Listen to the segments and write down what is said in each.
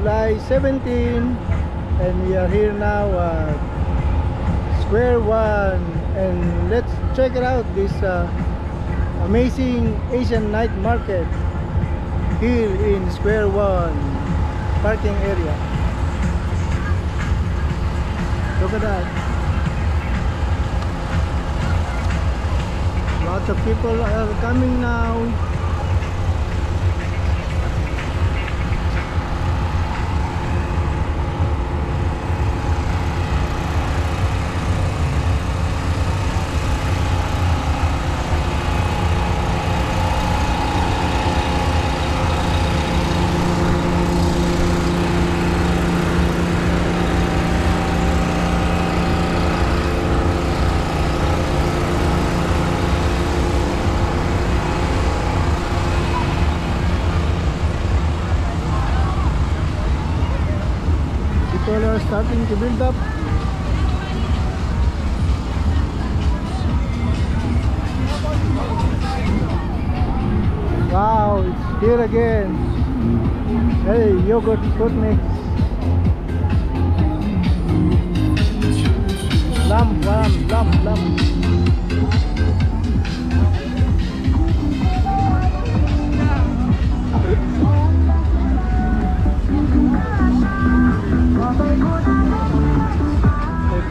July 17, and we are here now at Square One, and let's check it out, this amazing Asian night market here in Square One parking area. Look at that. Lots of people are coming now. People are starting to build up. Wow, it's here again. Hey, yogurt fruit mix. Lamb.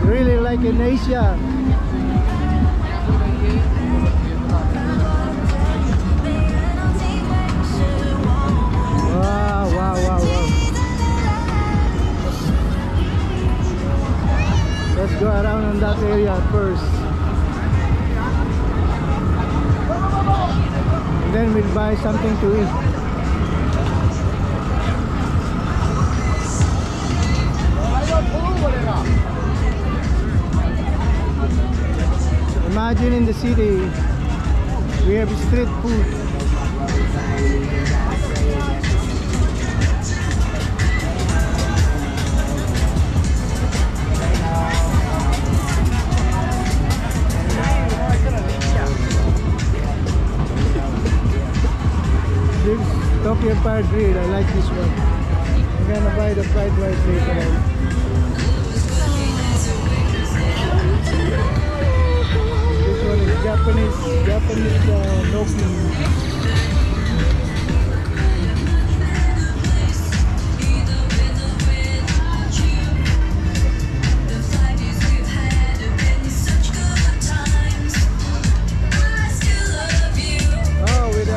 Really like in Asia. Wow. Let's go around in that area first. And then we'll buy something to eat. Imagine in the city, we have street food. This Tokyo Fire Grill, I like this one. I'm gonna buy the fried rice later. Japanese gnocchi. Oh, with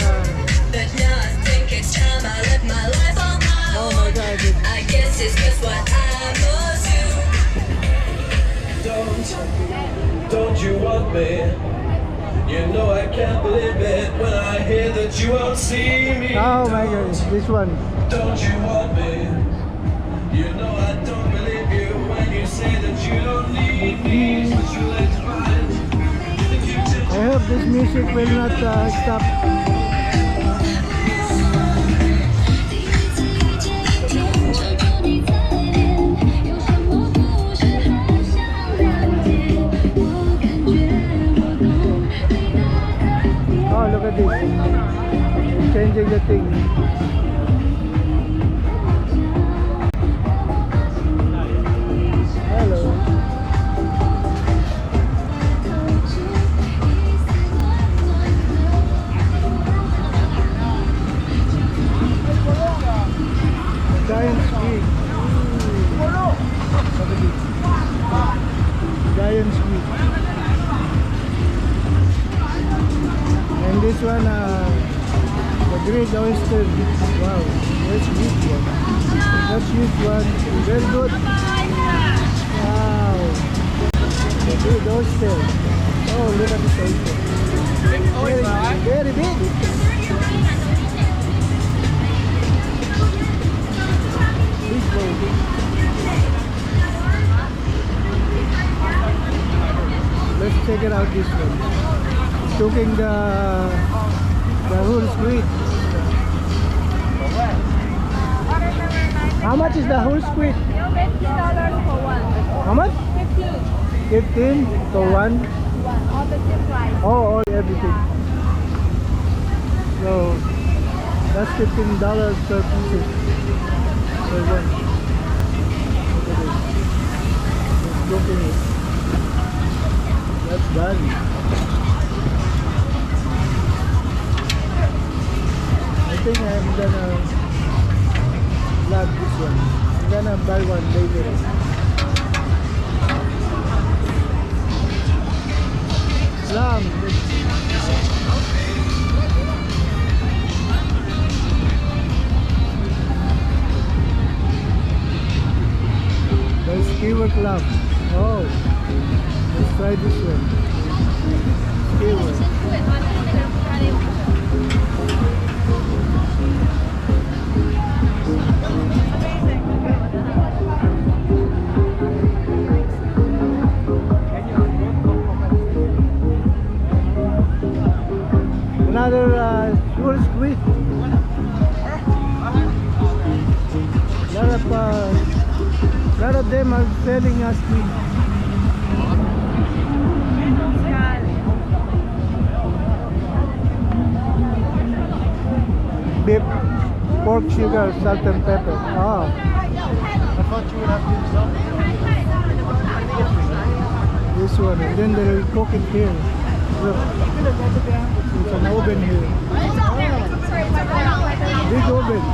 oh my God! I guess it's just what I must do. Don't you want me? You know I can't believe it when I hear that you won't see me. Oh my goodness, this one. Don't you want me? You know I don't believe you when you say that you don't need me. But you like to find. I hope this music will not stop. Oh, look at this. It's changing the thing. Hello. Giant squid. Look at this. Giant squid. And this one, the grilled oyster. Wow, that's huge one. That's huge one. Very good. Wow. The grilled oyster. Oh, look at this oyster. Very big. Big bowl. Let's check it out, this one. Cooking the whole squid. How much is the whole squid? $50 for one. How much? 15. 15 for one. All the same price. Oh, all everything. So that's $15 per piece. for one. Look at this. He's cooking it. That's value. I think I'm gonna vlog this one. I'm gonna buy one later. Lamb. The skewer lamb. Oh, let's try this one. Skewer. Another sure squid. Lot of them are selling us squid. Beef, pork, sugar, salt and pepper. Ah. I thought you would have to this one, and then they will cook it here. Look, there's an oven here. Big oven.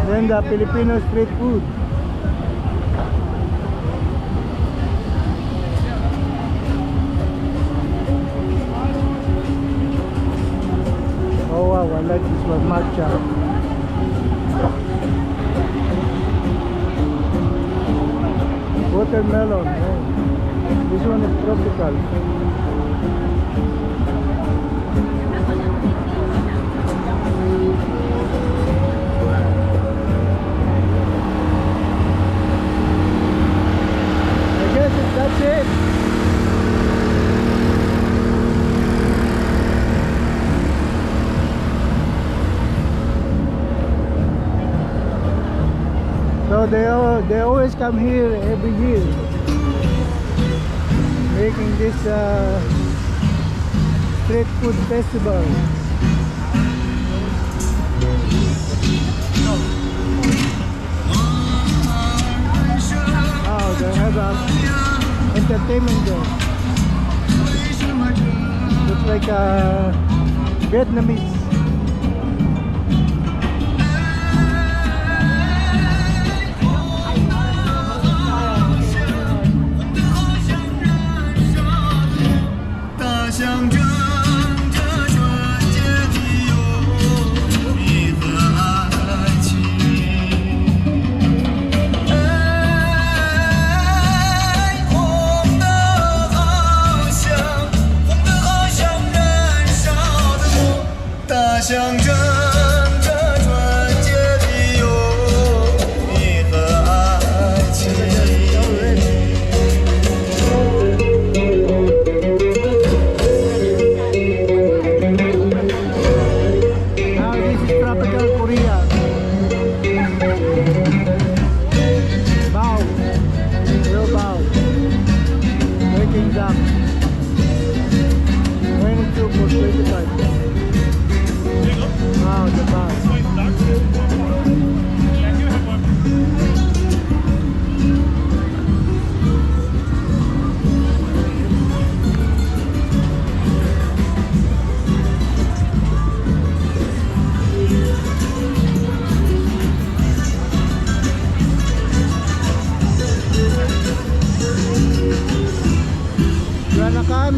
Then the Filipino street food. Oh wow, I like this one, matcha. Watermelon. Oh. This one is tropical. I guess that's it. So they always come here every year, making this street food festival. Oh, they have entertainment there. Looks like Vietnamese.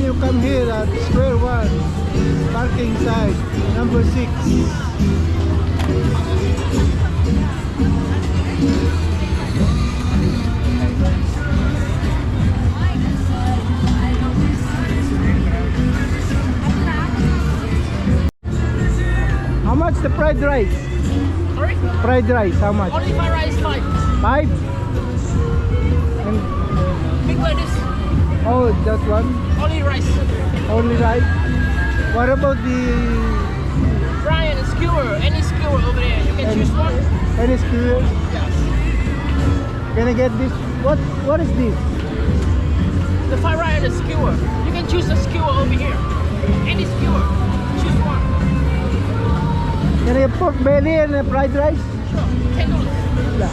You come here at Square One, parking side, number 6. How much the fried rice? Sorry? Fried rice, how much? Only fried rice 5. 5? And, Big lettuce. oh, that one? Only rice. Only rice? What about the... Fry and skewer. Any skewer over there. You can choose one. Any skewer? Yes. Can I get this? What is this? The fried rice and the skewer. You can choose a skewer over here. Any skewer. Choose one. pork belly and fried rice. Sure. Take a look. Yeah.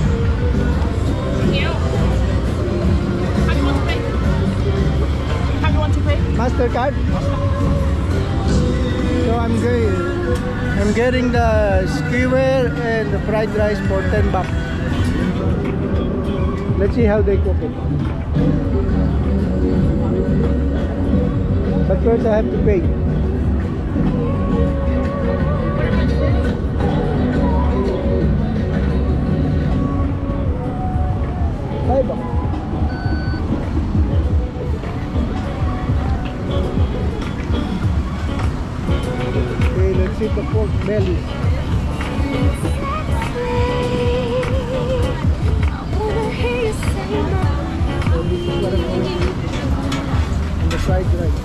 Yeah. How do you want to pay? How do you want to pay? Mastercard. So I'm getting the skewer and the fried rice for 10 bucks. Let's see how they cook it. But first I have to pay. $5. Okay, let's see the pork belly. So this is what I'm going to eat. And the fried rice.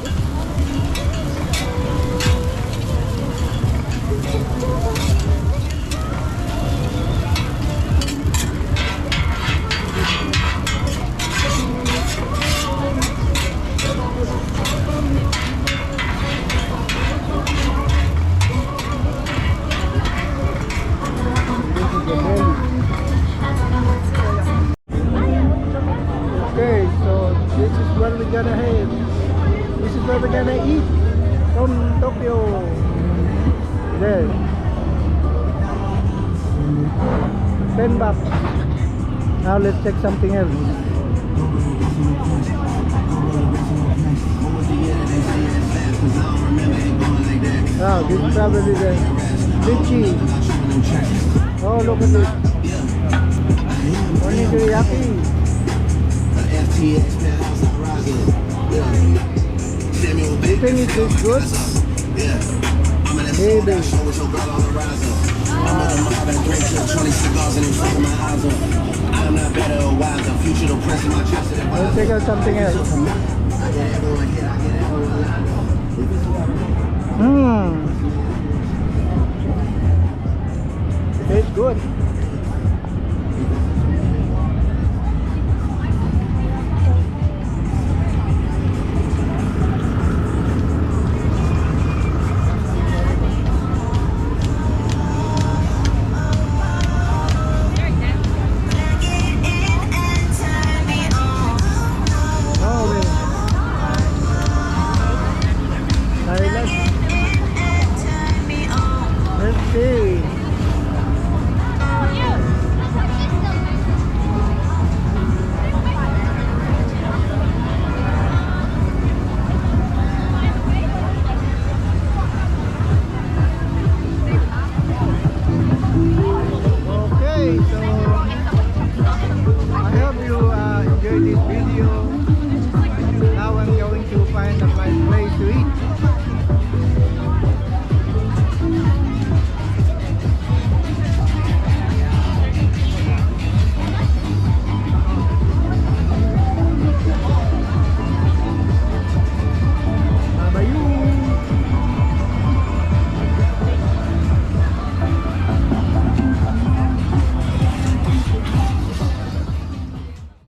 Okay, so this is where we're gonna head. This is where we're gonna eat from Tokyo. There. 10 bucks. Now let's check something else. Oh, this is probably the lychee. Oh, look at this. Onigiri. You think it tastes good? Maybe. Let's check out something else. Tastes good. Let's see.